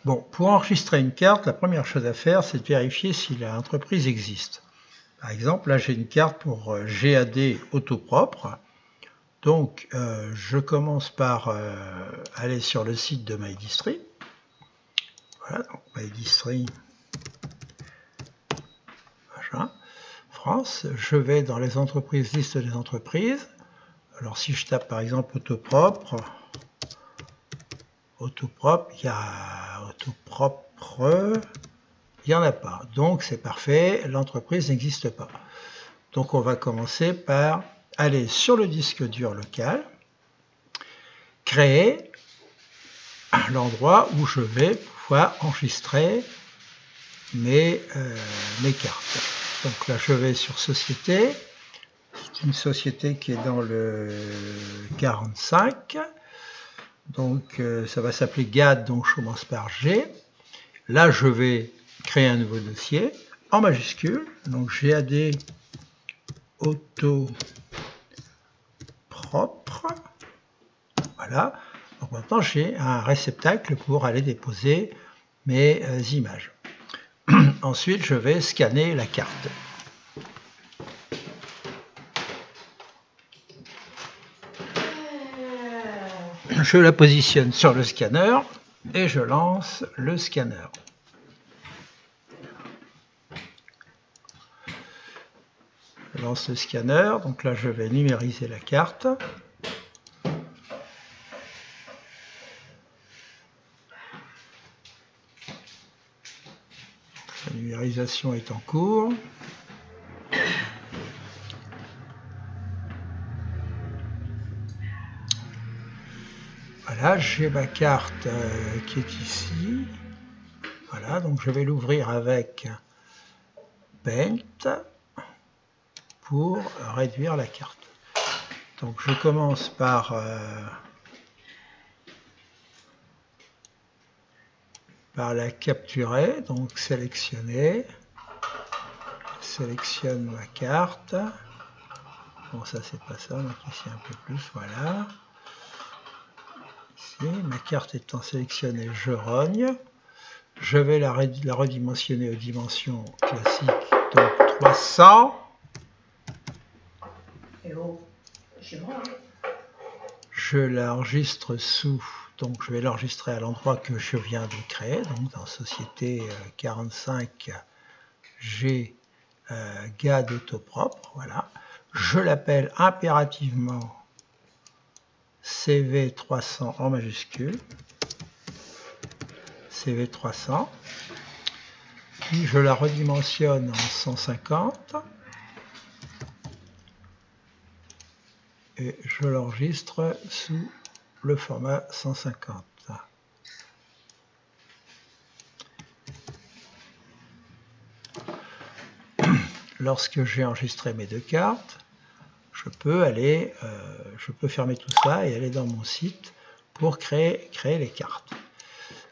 Bon, pour enregistrer une carte, la première chose à faire, c'est de vérifier si l'entreprise existe. Par exemple, là, j'ai une carte pour GAD autopropre. Donc, je commence par aller sur le site de MyDistri. Voilà, donc MyDistri, machin, France. Je vais dans les entreprises, liste des entreprises. Alors, si je tape par exemple autopropre, il y a autopropre, il n'y en a pas. Donc, c'est parfait, l'entreprise n'existe pas. Donc, on va commencer par aller sur le disque dur local, créer l'endroit où je vais pouvoir enregistrer mes cartes. Donc là, je vais sur Société. C'est une société qui est dans le 45. Donc, ça va s'appeler GAD, donc je commence par G. Là, je vais créer un nouveau dossier en majuscule. Donc, GAD auto propre. Voilà. Donc maintenant, j'ai un réceptacle pour aller déposer mes images. Ensuite, je vais scanner la carte. Je la positionne sur le scanner et je lance le scanner. Je lance le scanner, donc là je vais numériser la carte. La numérisation est en cours. Voilà, j'ai ma carte qui est ici. Voilà, donc je vais l'ouvrir avec Paint pour réduire la carte. Donc je commence par la capturer, donc sélectionner. Sélectionne ma carte. Bon, ça c'est pas ça, donc ici un peu plus, voilà. Ici, ma carte étant sélectionnée, je rogne. Je vais la redimensionner aux dimensions classiques, donc 300. Je l'enregistre sous, donc je vais l'enregistrer à l'endroit que je viens de créer, donc dans Société 45 G GAD autopropre, voilà. Je l'appelle impérativement CV300 en majuscule, CV300, puis je la redimensionne en 150, et je l'enregistre sous le format 150. Lorsque j'ai enregistré mes deux cartes, je peux fermer tout ça et aller dans mon site pour créer les cartes.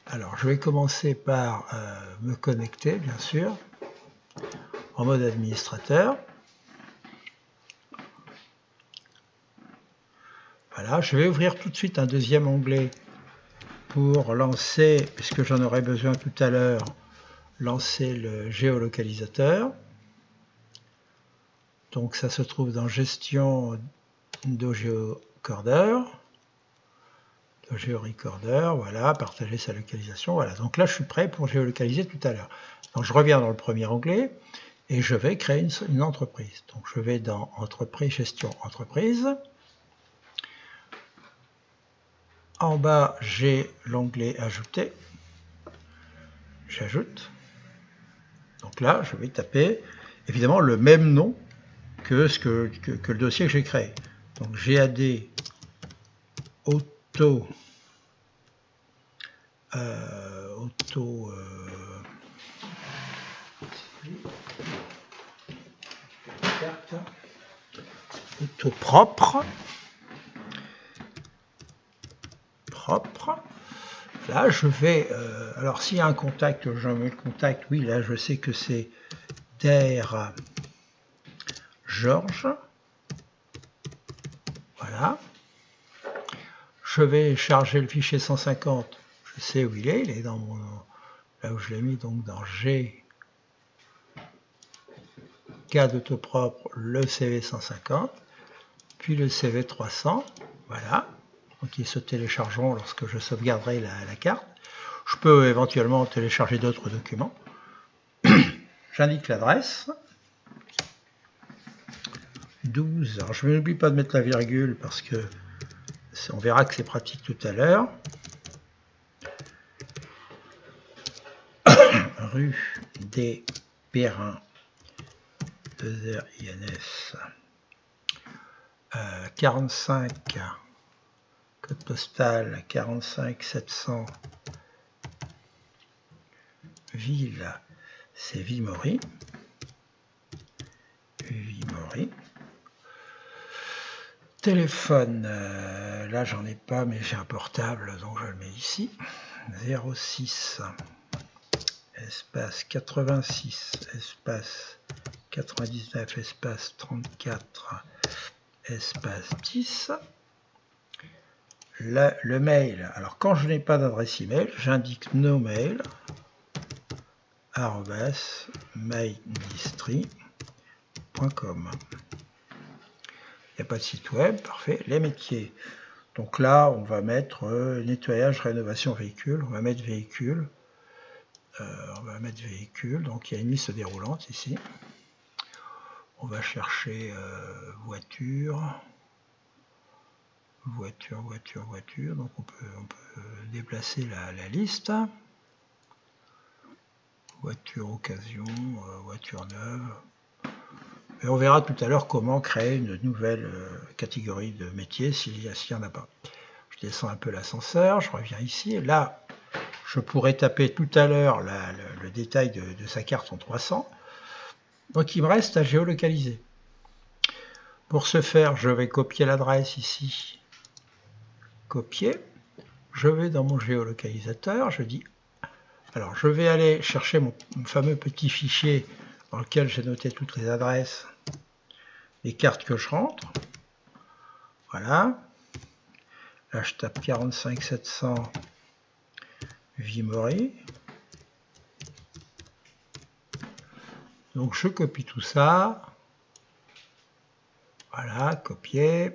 Alors, je vais commencer par me connecter, bien sûr, en mode administrateur. Voilà, je vais ouvrir tout de suite un deuxième onglet pour lancer, puisque j'en aurai besoin tout à l'heure, lancer le géolocalisateur. Donc ça se trouve dans Gestion d'OGeoRecorder. GeoRecorder, voilà, partager sa localisation. Voilà, donc là je suis prêt pour géolocaliser tout à l'heure. Donc je reviens dans le premier onglet et je vais créer une entreprise. Donc je vais dans Entreprise, Gestion, Entreprise. En bas, j'ai l'onglet Ajouter. J'ajoute. Donc là, je vais taper évidemment le même nom que le dossier que j'ai créé. Donc GAD auto propre. Là, je vais... alors, s'il y a un contact, je mets le contact. Oui, là, je sais que c'est Der Georges. Voilà. Je vais charger le fichier 150. Je je sais où il est dans mon, là où je l'ai mis, donc dans G, cas d'autopropre, le CV150, puis le CV300, voilà, donc ils se téléchargeront lorsque je sauvegarderai la carte. Je peux éventuellement télécharger d'autres documents. J'indique l'adresse. 12, alors je n'oublie pas de mettre la virgule parce que on verra que c'est pratique tout à l'heure. Rue des Périns, 2R INS, 45, code postal 45 700, ville, c'est Vimory. Vimory. Téléphone, là j'en ai pas, mais j'ai un portable, donc je le mets ici. 06 espace 86 espace 99 espace 34 espace 10. Le mail, alors quand je n'ai pas d'adresse email, j'indique no mail @maildistri.com. Il n'y a pas de site web, parfait. Les métiers, donc là on va mettre nettoyage, rénovation véhicule, on va mettre véhicule. Donc il y a une liste déroulante ici. On va chercher voiture, donc on peut déplacer la liste. Voiture occasion, voiture neuve. Et on verra tout à l'heure comment créer une nouvelle catégorie de métier s'il y en a pas. Je descends un peu l'ascenseur, je reviens ici, et là je pourrais taper tout à l'heure le détail de sa carte en 300. Donc il me reste à géolocaliser. Pour ce faire, je vais copier l'adresse ici. Copier. Je vais dans mon géolocalisateur, je dis... Alors je vais aller chercher mon fameux petit fichier dans lequel j'ai noté toutes les adresses, les cartes que je rentre. Voilà. Là je tape 45 700 Vimory. Donc je copie tout ça. Voilà, copier.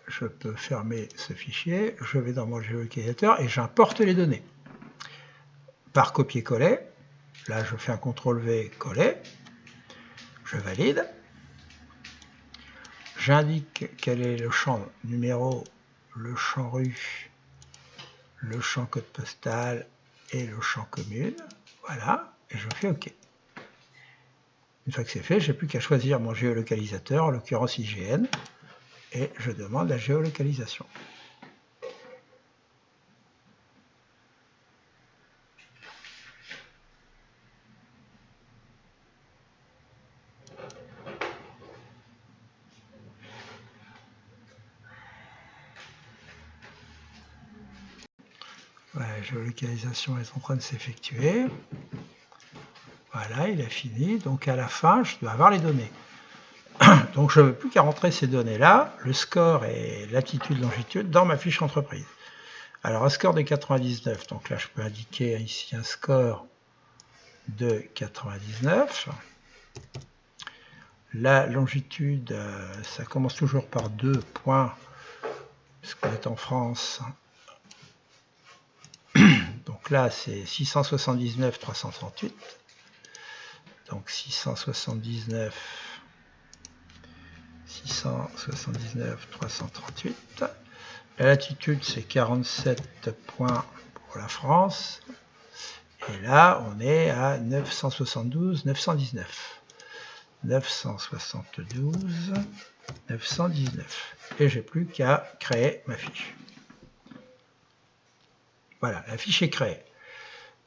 Je peux fermer ce fichier. Je vais dans mon géolocalisateur et j'importe les données. Par copier-coller. Là, je fais un CTRL-V, coller. Je valide. J'indique quel est le champ numéro, le champ rue, le champ code postal et le champ commune. Voilà, et je fais OK. Une fois que c'est fait, j'ai plus qu'à choisir mon géolocalisateur, en l'occurrence IGN, et je demande la géolocalisation. Voilà, la géolocalisation est en train de s'effectuer. Voilà, il a fini. Donc à la fin, je dois avoir les données. Donc je n'ai plus qu'à rentrer ces données-là, le score et latitude, longitude, dans ma fiche entreprise. Alors un score de 99, donc là je peux indiquer ici un score de 99. La longitude, ça commence toujours par 2 points, puisqu'on est en France. Donc là c'est 679 338. Donc 679 338. La latitude, c'est 47 points pour la France. Et là, on est à 972, 919. 972, 919. Et j'ai plus qu'à créer ma fiche. Voilà, la fiche est créée.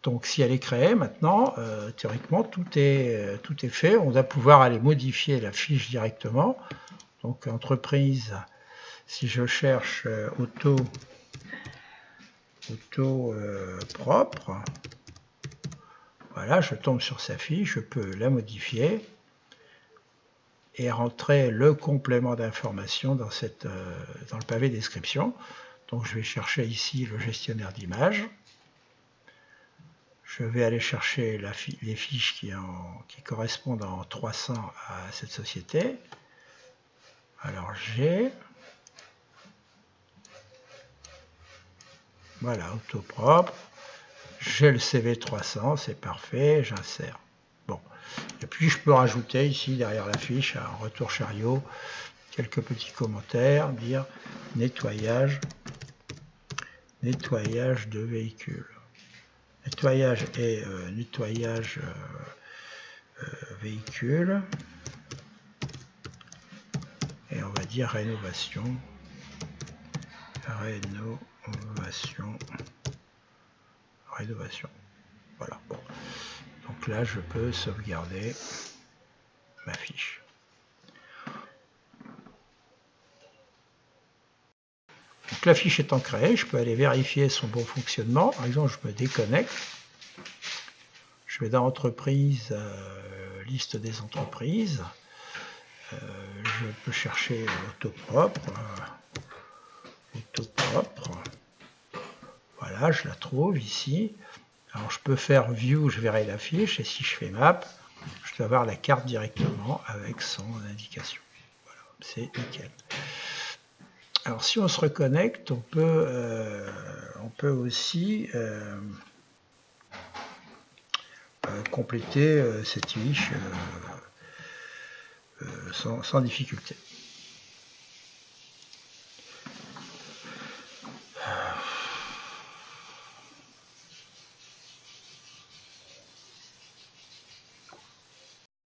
Donc si elle est créée, maintenant, théoriquement, tout est fait. On va pouvoir aller modifier la fiche directement. Donc entreprise, si je cherche auto propre, voilà, je tombe sur sa fiche, je peux la modifier et rentrer le complément d'information dans le pavé description. Donc je vais chercher ici le gestionnaire d'images. Je vais aller chercher les fiches qui correspondent en 300 à cette société. Alors j'ai, voilà, autopropre, j'ai le CV300, c'est parfait, j'insère. Bon, et puis je peux rajouter ici derrière la fiche, un retour chariot, quelques petits commentaires, dire nettoyage de véhicule. Nettoyage et nettoyage véhicule. Et on va dire rénovation. Rénovation. Voilà. Bon. Donc là, je peux sauvegarder ma fiche. Donc la fiche étant créée, je peux aller vérifier son bon fonctionnement. Par exemple, je me déconnecte. Je vais dans entreprise, liste des entreprises. Je peux chercher autopropre. Voilà, je la trouve ici. Alors je peux faire view, je verrai la fiche, et si je fais map, je dois avoir la carte directement avec son indication. Voilà, c'est nickel. Alors si on se reconnecte, on peut aussi compléter cette fiche sans difficulté.